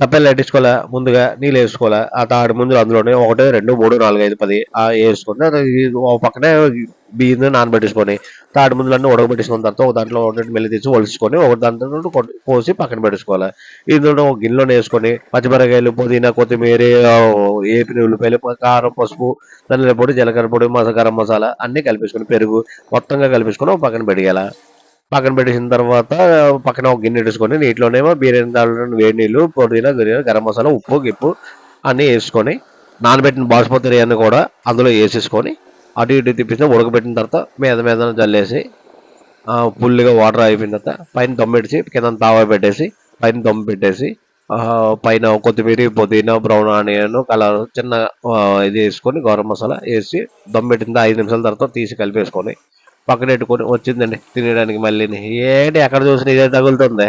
తప్పెలు పెట్టించుకోవాలా, ముందుగా నీళ్ళు వేసుకోవాలా. ఆ తాటి ముంజలు అందులోనే 1, 2, 3, 4, 5, 10 వేసుకొని ఒక పక్కనే బియ్యం నానబెట్టేసుకొని తాటి ముంజలన్నీ ఉడకబెట్టేసుకున్న తర్వాత ఒక దాంట్లో ఒకటి మెల్లి తీసి ఒలుచుకొని ఒక దాంట్లో కోసి పక్కన పెట్టేసుకోవాలి. ఇందులో ఒక గిన్నెలో వేసుకొని పచ్చిమిరకాయలు, పుదీనా, కొత్తిమీర, ఏపిన ఉల్లిపాయలు, కారం, పసుపు, ధనియాల పొడి, జీలకర్ర పొడి, గరం మసాలా అన్నీ కలిపేసుకొని పెరుగు మొత్తంగా కలిపేసుకొని ఒక పక్కన పెట్టేయాలి. పక్కన పెట్టేసిన తర్వాత పక్కన ఒక గిన్నె పెట్టేసుకొని నీటిలోనేమో బిర్యానీ దాంట్లో వేడి నీళ్ళు, పుదీనా, గరం మసాలా, ఉప్పు గిప్పు అన్నీ వేసుకొని నానబెట్టిన బాస్మతి బిర్యానీ కూడా అందులో వేసేసుకొని అటు ఇటు తిప్పేసి ఉడకబెట్టిన తర్వాత మీద జల్లేసి ఫుల్గా వాటర్ అయిపోయిన తర్వాత పైన దమ్ పెట్టేసి కింద తావా పెట్టేసి పైన దమ్ పెట్టేసి పైన కొత్తిమీర, పుదీనా, బ్రౌన్ ఆనియన్, కలర్ చిన్న ఇది వేసుకొని గరం మసాలా వేసి దమ్ పెట్టిన 5 నిమిషాల తర్వాత తీసి కలిపేసుకొని పక్కన పెట్టుకొని వచ్చిందండి తినడానికి. మళ్ళీ ఏంటి ఎక్కడ చూసినా ఇదే తగులుతుంది.